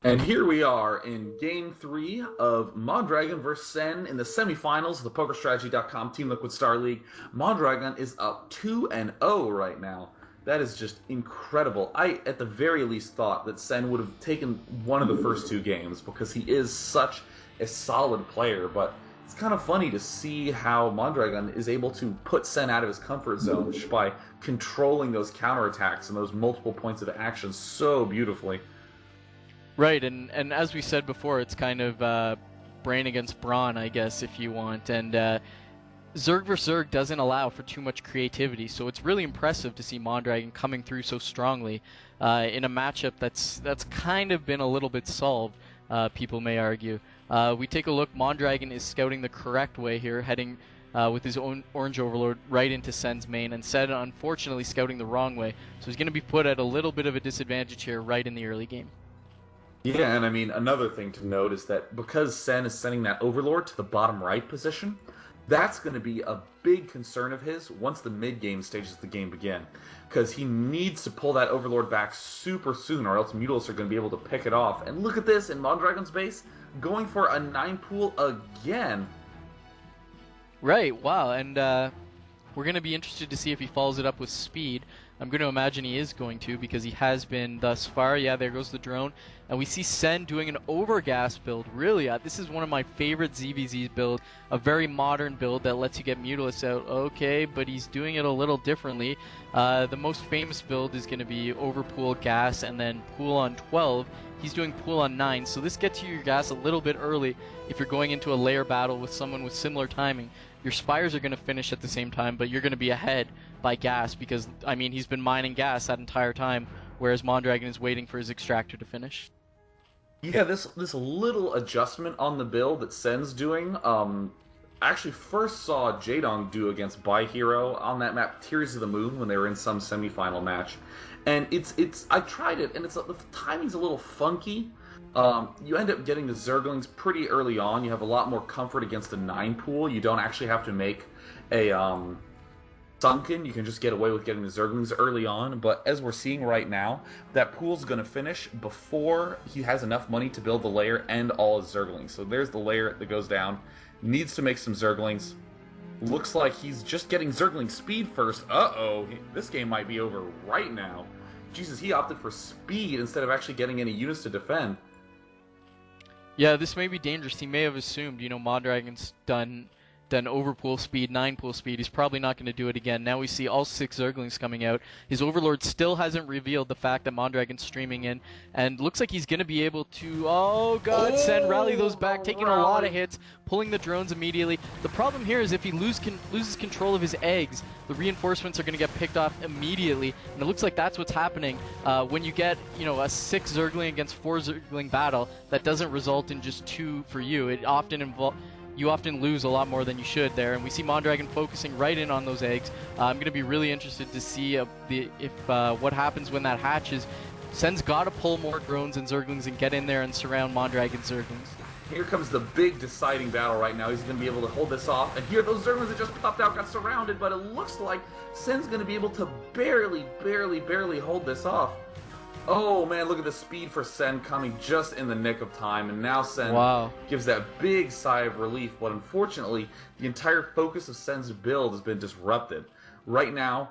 And here we are in Game 3 of Mondragon vs. Sen in the semifinals of the PokerStrategy.com Team Liquid Star League. Mondragon is up 2-0 right now. That is just incredible. I, at the very least, thought that Sen would have taken one of the first two games because he is such a solid player, but it's kind of funny to see how Mondragon is able to put Sen out of his comfort zone just by controlling those counterattacks and those multiple points of action so beautifully. Right, and as we said before, it's kind of brain against brawn, I guess, if you want. And Zerg vs. Zerg doesn't allow for too much creativity, so it's really impressive to see Mondragon coming through so strongly in a matchup that's kind of been a little bit solved, people may argue. We take a look, Mondragon is scouting the correct way here, heading with his own Orange Overlord right into Sen's main, and Sen unfortunately scouting the wrong way, so he's going to be put at a little bit of a disadvantage here right in the early game. Yeah, and I mean, another thing to note is that because Sen is sending that Overlord to the bottom right position, that's going to be a big concern of his once the mid-game stages of the game begin. Because he needs to pull that Overlord back super soon, or else Mutalists are going to be able to pick it off. And look at this, in Mondragon's base, going for a 9-pool again. Right, wow, and we're going to be interested to see if he follows it up with speed. I'm going to imagine he is going to, because he has been thus far. Yeah, there goes the drone. And we see Sen doing an overgas build. Really, this is one of my favorite ZVZ build. A very modern build that lets you get Mutalists out. Okay, but he's doing it a little differently. The most famous build is going to be overpool gas and then pool on 12. He's doing pool on 9, so this gets you your gas a little bit early if you're going into a layer battle with someone with similar timing. Your Spires are going to finish at the same time, but you're going to be ahead by gas because, I mean, he's been mining gas that entire time, whereas Mondragon is waiting for his extractor to finish. Yeah, this little adjustment on the build that Sen's doing, I actually first saw Jaedong do against By Hero on that map, Tears of the Moon, when they were in some semifinal match. And I tried it, and the timing's a little funky. You end up getting the Zerglings pretty early on. You have a lot more comfort against a 9 pool. You don't actually have to make a Sunken. You can just get away with getting the Zerglings early on. But as we're seeing right now, that pool's going to finish before he has enough money to build the layer and all his Zerglings. So there's the layer that goes down. Needs to make some Zerglings. Looks like he's just getting Zergling speed first. Uh-oh, this game might be over right now. Jesus, he opted for speed instead of actually getting any units to defend. Yeah, this may be dangerous. He may have assumed, you know, Mondragon's done overpool speed, 9 pool speed. He's probably not going to do it again. Now we see all 6 Zerglings coming out. His Overlord still hasn't revealed the fact that Mondragon's streaming in, and looks like he's going to be able to, oh god, Sen rally those back, taking a lot of hits, pulling the drones immediately. The problem here is if he loses control of his eggs, the reinforcements are going to get picked off immediately, and it looks like that's what's happening when you get, you know, a 6 Zergling against 4 Zergling battle that doesn't result in just 2 for you. It often you often lose a lot more than you should there, and we see Mondragon focusing right in on those eggs. I'm going to be really interested to see what happens when that hatches. Sen's got to pull more drones and Zerglings and get in there and surround Mondragon's Zerglings. Here comes the big deciding battle right now. He's going to be able to hold this off. And here, those Zerglings that just popped out got surrounded, but it looks like Sen's going to be able to barely hold this off. Oh man, look at the speed for Sen coming just in the nick of time, and now Sen gives that big sigh of relief, but unfortunately, the entire focus of Sen's build has been disrupted. Right now,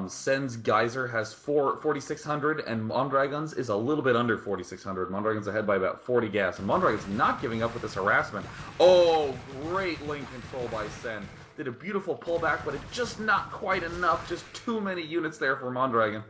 Sen's Geyser has 4,600, and Mondragon's is a little bit under 4,600. Mondragon's ahead by about 40 gas, and Mondragon's not giving up with this harassment. Oh, great lane control by Sen. Did a beautiful pullback, but it's just not quite enough. Just too many units there for Mondragon.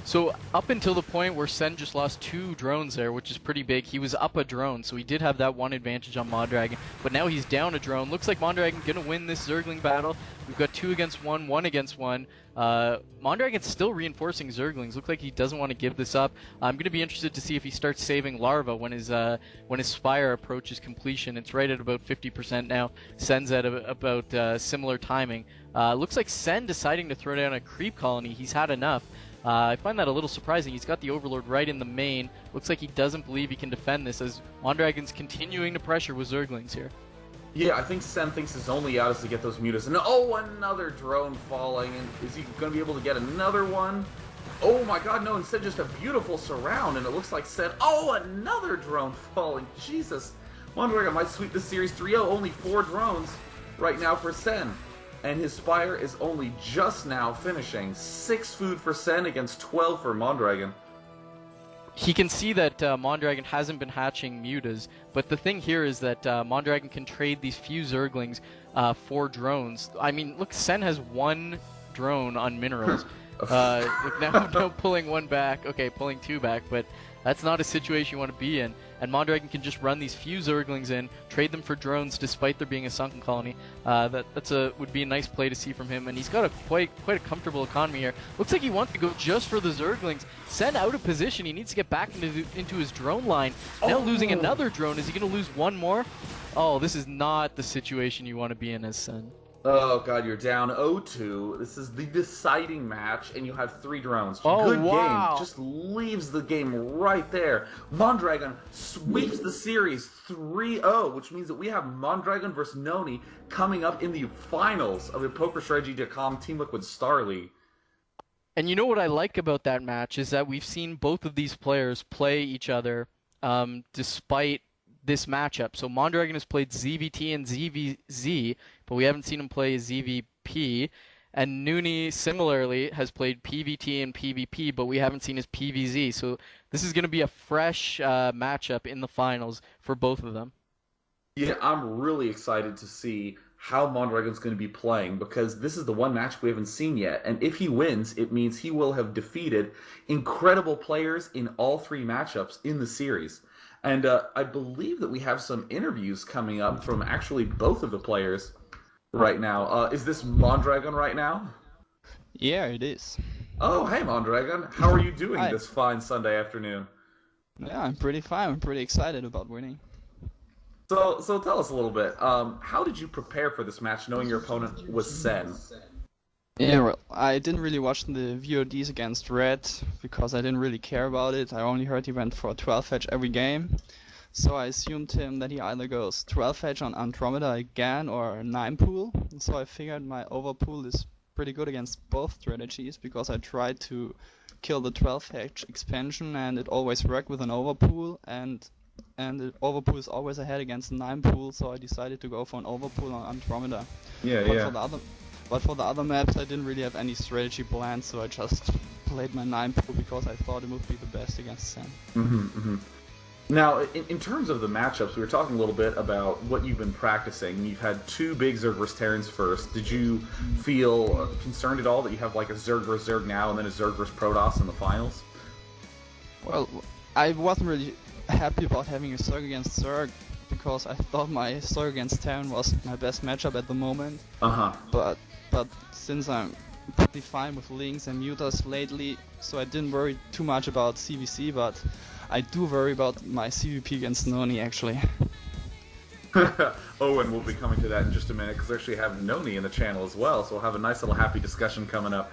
So up until the point where Sen just lost 2 drones there, which is pretty big, he was up a drone, so he did have that one advantage on Mondragon, but now he's down a drone. Looks like Mondragon gonna win this Zergling battle. We've got 2 against 1, 1 against 1. Mondragon's still reinforcing Zerglings. Looks like he doesn't want to give this up. I'm gonna be interested to see if he starts saving Larva when his Spire approaches completion. It's right at about 50% now. Sen's at about similar timing. Looks like Sen deciding to throw down a creep colony. He's had enough. I find that a little surprising. He's got the Overlord right in the main. Looks like he doesn't believe he can defend this as Mondragon's continuing to pressure with Zerglings here. Yeah, I think Sen thinks his only out is to get those mutas. And oh, another drone falling. And is he going to be able to get another one? Oh my god, no, instead just a beautiful surround, and it looks like Sen. Oh, another drone falling. Jesus. Mondragon might sweep the series 3-0. Only 4 drones right now for Sen. And his Spire is only just now finishing. 6 food for Sen against 12 for Mondragon. He can see that Mondragon hasn't been hatching mutas, but the thing here is that Mondragon can trade these few Zerglings for drones. I mean, look, Sen has 1 drone on minerals. Now pulling 1 back, okay, pulling 2 back, but that's not a situation you want to be in. And Mondragon can just run these few Zerglings in, trade them for drones despite there being a sunken colony. Would be a nice play to see from him, and he's got a quite a comfortable economy here. Looks like he wants to go just for the Zerglings. Send out of position. He needs to get back into his drone line. Now losing another drone. Is he going to lose 1 more? Oh, this is not the situation you want to be in as Sen. Oh god, you're down 0-2. This is the deciding match, and you have 3 drones. Oh, good wow. game. Just leaves the game right there. Mondragon sweeps the series 3-0, which means that we have Mondragon versus Noni coming up in the finals of the PokerStrategy.com Team Liquid Star League. And you know what I like about that match is that we've seen both of these players play each other despite this matchup. So Mondragon has played ZVT and ZVZ, but we haven't seen him play ZVP. And Nooney similarly has played PVT and PvP, but we haven't seen his PVZ. So this is going to be a fresh matchup in the finals for both of them. Yeah, I'm really excited to see how Mondragon's going to be playing, because this is the one match we haven't seen yet. And if he wins, it means he will have defeated incredible players in all 3 matchups in the series. And I believe that we have some interviews coming up from actually both of the players right now. Is this Mondragon right now? Yeah, it is. Oh, hey Mondragon. How are you doing Hi. this fine Sunday afternoon? Yeah, I'm pretty fine. I'm pretty excited about winning. So tell us a little bit. How did you prepare for this match, knowing your opponent was Sen? Yeah, well, I didn't really watch the VODs against Red because I didn't really care about it. I only heard he went for 12 fetch every game. So I assumed him that he either goes 12 fetch on Andromeda again or 9 pool. So I figured my overpool is pretty good against both strategies because I tried to kill the 12 fetch expansion and it always worked with an overpool, and the overpool is always ahead against 9 pool, so I decided to go for an overpool on Andromeda. But for the other maps, I didn't really have any strategy planned, so I just played my 9 pool because I thought it would be the best against Sen. Now, in terms of the matchups, we were talking a little bit about what you've been practicing. You've had 2 big Zerg vs. Terrans first. Did you feel concerned at all that you have like a Zerg vs. Zerg now and then a Zerg vs. Protoss in the finals? Well, I wasn't really happy about having a Zerg against Zerg because I thought my Zerg against Terran was my best matchup at the moment. But since I'm pretty fine with Lynx and Mutas lately, so I didn't worry too much about CVC, but I do worry about my CVP against Noni actually. Oh, and we'll be coming to that in just a minute, because we actually have Noni in the channel as well, so we'll have a nice little happy discussion coming up.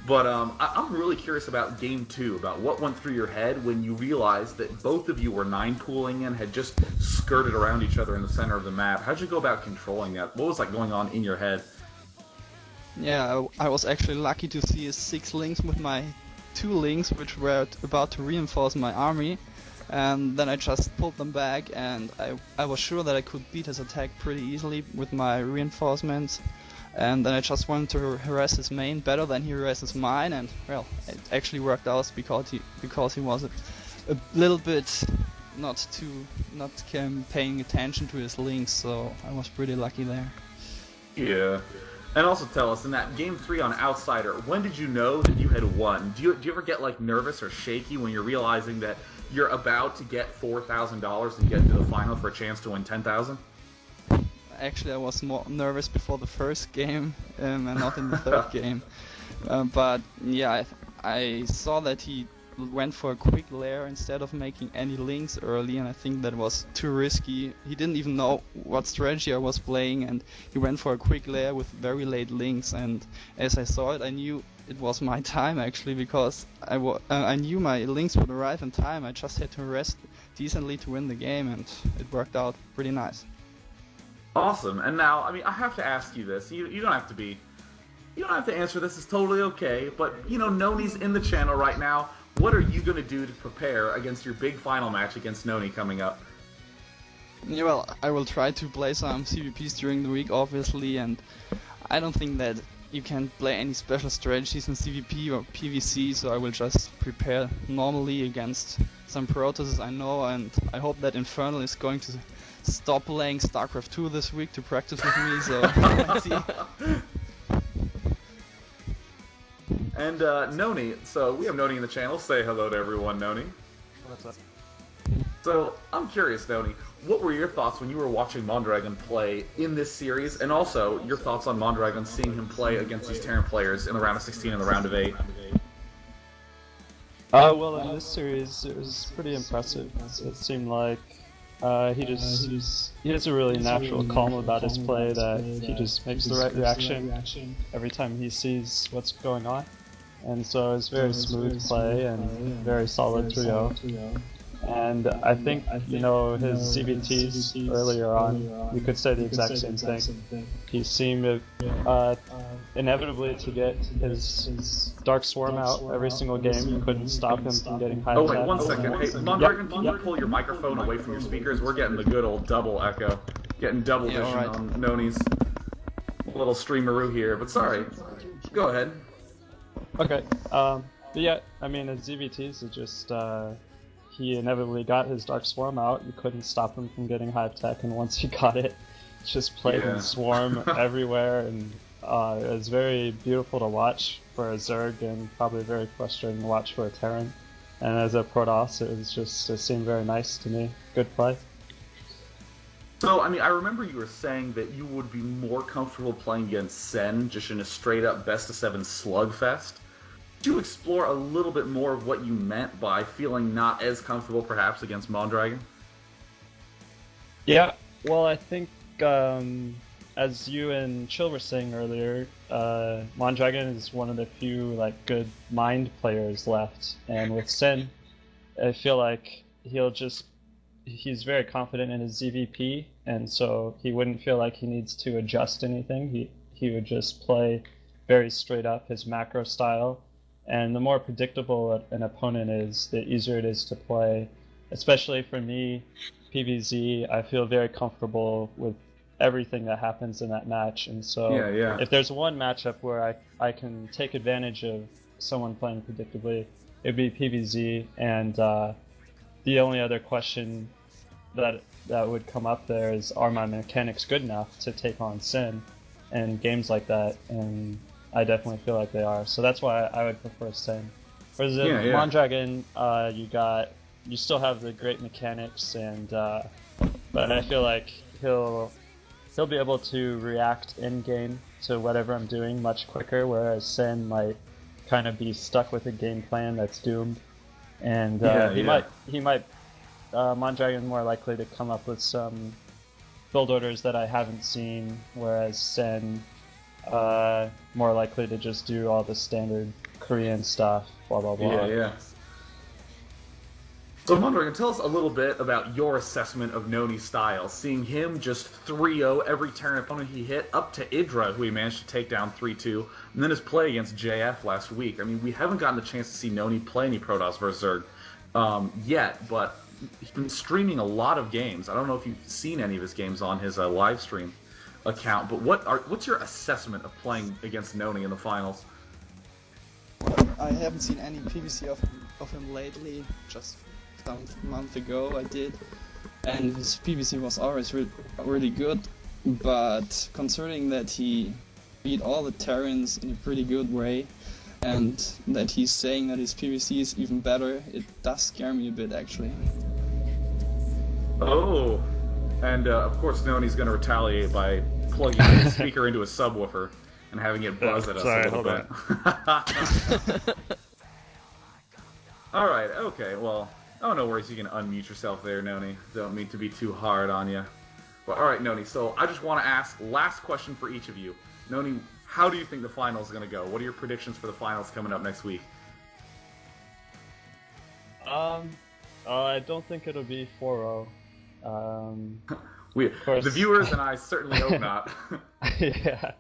But I'm really curious about Game 2, about what went through your head when you realized that both of you were 9-pooling and had just skirted around each other in the center of the map. How'd you go about controlling that? What was like going on in your head? Yeah, I was actually lucky to see 6 Lynx with my 2 Lynx, which were about to reinforce my army. And then I just pulled them back, and I was sure that I could beat his attack pretty easily with my reinforcements. And then I just wanted to harass his main better than he harasses mine, and well, it actually worked out because he was a little bit not paying attention to his Lynx, so I was pretty lucky there. Yeah. And also tell us, in that Game 3 on Outsider, when did you know that you had won? Do you ever get like nervous or shaky when you're realizing that you're about to get $4,000 and get into the final for a chance to win $10,000? Actually, I was more nervous before the first game and not in the third game. But yeah, I saw that he went for a quick lair instead of making any Lynx early, and I think that was too risky. He didn't even know what strategy I was playing, and he went for a quick lair with very late Lynx, and as I saw it, I knew it was my time actually, because I knew my Lynx would arrive in time. I just had to rest decently to win the game, and it worked out pretty nice. Awesome. And now, I mean, I have to ask you this. You don't have to be you don't have to answer this. It's totally okay. But, you know, Noni's in the channel right now. What are you going to do to prepare against your big final match against Noni coming up? Yeah, well, I will try to play some CVPs during the week, obviously, and I don't think that you can play any special strategies in CVP or PvC, so I will just prepare normally against some Protosses I know, and I hope that Infernal is going to stop playing StarCraft 2 this week to practice with me, so let's see. And Noni, so we have Noni in the channel. Say hello to everyone, Noni. What's up? So, I'm curious, Noni, what were your thoughts when you were watching Mondragon play in this series, and also your thoughts on Mondragon seeing him play against these Terran players in the round of 16 and the round of 8? Well, in this series, it was pretty impressive. It seemed like he has a really natural calm about his play, that he just makes the right reaction every time he sees what's going on. And so it's very smooth play and very solid 3-0. And I think, you know, his CVTs earlier on, you could say the exact same thing. He seemed inevitably to get his Dark Swarm out every single game. You couldn't stop him from getting high Oh wait, attack. 1 second. Hey, Mondragon, can you pull your microphone away from your speakers? We're getting the good old double echo. Getting double vision on Noni's little streameroo here, but sorry. Go ahead. Okay, but yeah, I mean, his ZVTs are just, he inevitably got his Dark Swarm out. You couldn't stop him from getting high tech, and once he got it, just played in Swarm everywhere, and it was very beautiful to watch for a Zerg, and probably very frustrating to watch for a Terran. And as a Protoss, it seemed very nice to me. Good play. So, I mean, I remember you were saying that you would be more comfortable playing against Sen just in a straight-up best-of-7 slugfest. Could you explore a little bit more of what you meant by feeling not as comfortable, perhaps, against Mondragon? Yeah, well, I think, as you and Chill were saying earlier, Mondragon is one of the few, like, good mind players left, and with Sen, I feel like he's very confident in his ZVP, and so he wouldn't feel like he needs to adjust anything. He would just play very straight up his macro style, and the more predictable an opponent is, the easier it is to play. Especially for me, PvZ, I feel very comfortable with everything that happens in that match, and so if there's one matchup where I can take advantage of someone playing predictably, it'd be PvZ, and the only other question that would come up there is, are my mechanics good enough to take on Sin in games like that? And I definitely feel like they are. So that's why I would prefer Sin. Whereas in Mondragon, you still have the great mechanics, and but I feel like he'll be able to react in game to whatever I'm doing much quicker, whereas Sin might kind of be stuck with a game plan that's doomed. And he might Mondragon more likely to come up with some build orders that I haven't seen, whereas Sen more likely to just do all the standard Korean stuff, blah blah blah. So Mondragon, tell us a little bit about your assessment of Noni's style, seeing him just 3-0 every Terran opponent he hit, up to Idra, who he managed to take down 3-2, and then his play against JF last week. I mean, we haven't gotten the chance to see Noni play any Protoss versus Zerg yet, but he's been streaming a lot of games. I don't know if you've seen any of his games on his live stream account, but what's your assessment of playing against Noni in the finals? I haven't seen any PvC of him lately, just some month ago I did, and his PvC was always really good, but considering that he beat all the Terrans in a pretty good way, and that he's saying that his PvC is even better, it does scare me a bit, actually. Oh, and of course Noni's going to retaliate by plugging his speaker into a subwoofer and having it buzz at us a little bit. Alright, okay, well, oh, no worries, you can unmute yourself there, Noni. Don't mean to be too hard on you. Well, alright, Noni, so I just want to ask, last question for each of you. Noni, how do you think the finals is going to go? What are your predictions for the finals coming up next week? I don't think it'll be 4-0. The viewers and I certainly hope not. Yeah.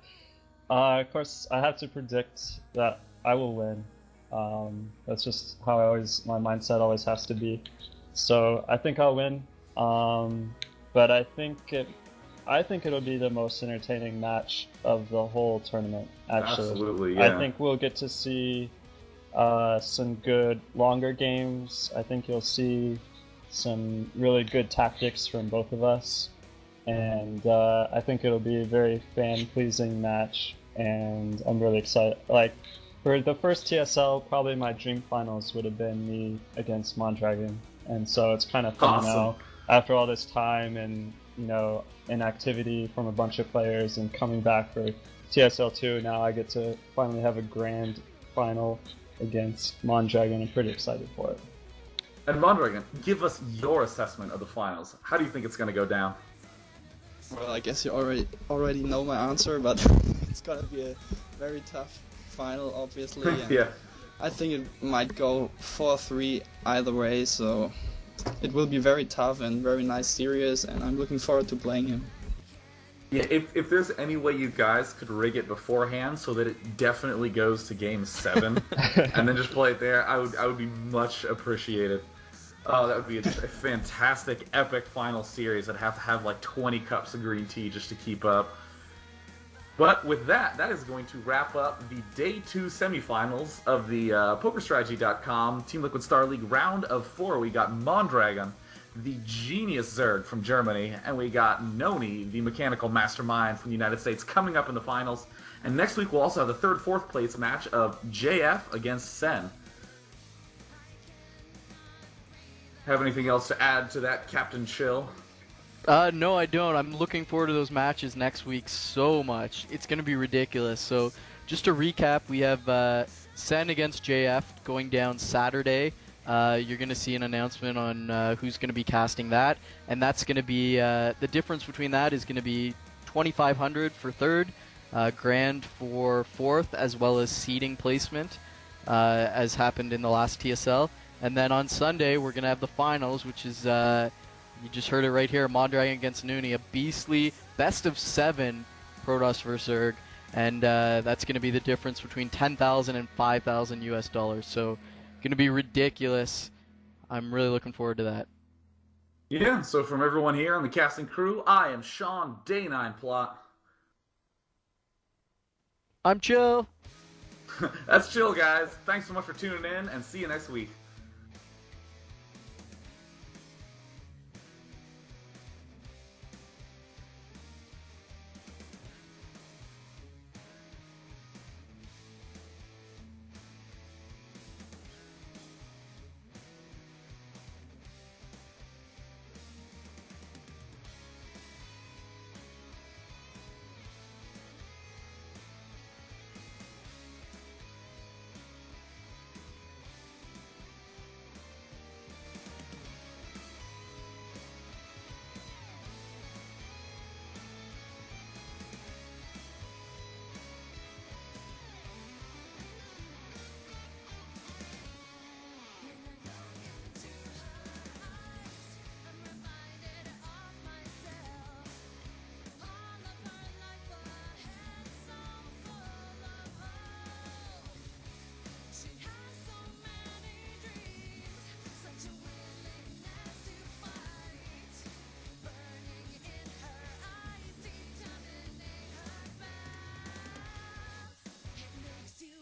Of course, I have to predict that I will win. That's just how my mindset always has to be. So I think I'll win. But I think it'll be the most entertaining match of the whole tournament. Actually, Absolutely, yeah. I think we'll get to see some good longer games. I think you'll see some really good tactics from both of us, and I think it'll be a very fan-pleasing match. And I'm really excited. Like for the first TSL, probably my dream finals would have been me against Mondragon, and so it's kind of fun now after all this time and inactivity from a bunch of players and coming back for TSL 2. Now I get to finally have a grand final against Mondragon. I'm pretty excited for it. And Mondragon, give us your assessment of the finals. How do you think it's going to go down? Well, I guess you already know my answer, but it's gonna be a very tough final, obviously. And Yeah. I think it might go 4-3 either way, so it will be very tough and very nice series, and I'm looking forward to playing him. Yeah, if there's any way you guys could rig it beforehand so that it definitely goes to Game 7, and then just play it there, I would be much appreciated. Oh, that would be a fantastic, epic final series. I'd have to have like 20 cups of green tea just to keep up. But with that is going to wrap up the Day 2 semifinals of the PokerStrategy.com Team Liquid Star League Round of 4. We got Mondragon, the genius Zerg from Germany, and we got Noni, the mechanical mastermind from the United States, coming up in the finals. And next week we'll also have the third, fourth place match of JF against Sen. Have anything else to add to that, Captain Chill? No, I don't. I'm looking forward to those matches next week so much. It's going to be ridiculous. So, just to recap, we have Sen against JF going down Saturday. You're going to see an announcement on who's going to be casting that, and that's going to be the difference between that is going to be 2,500 for third, grand for fourth, as well as seeding placement, as happened in the last TSL. And then on Sunday, we're going to have the finals, which is, you just heard it right here, Mondragon against Nooney, a beastly best-of-7 Protoss vs. Zerg, and that's going to be the difference between 10,000 and 5,000 US dollars. So, going to be ridiculous. I'm really looking forward to that. Yeah, so from everyone here on the casting crew, I am Sean Day9 Plot. I'm Chill. That's Chill, guys. Thanks so much for tuning in, and see you next week.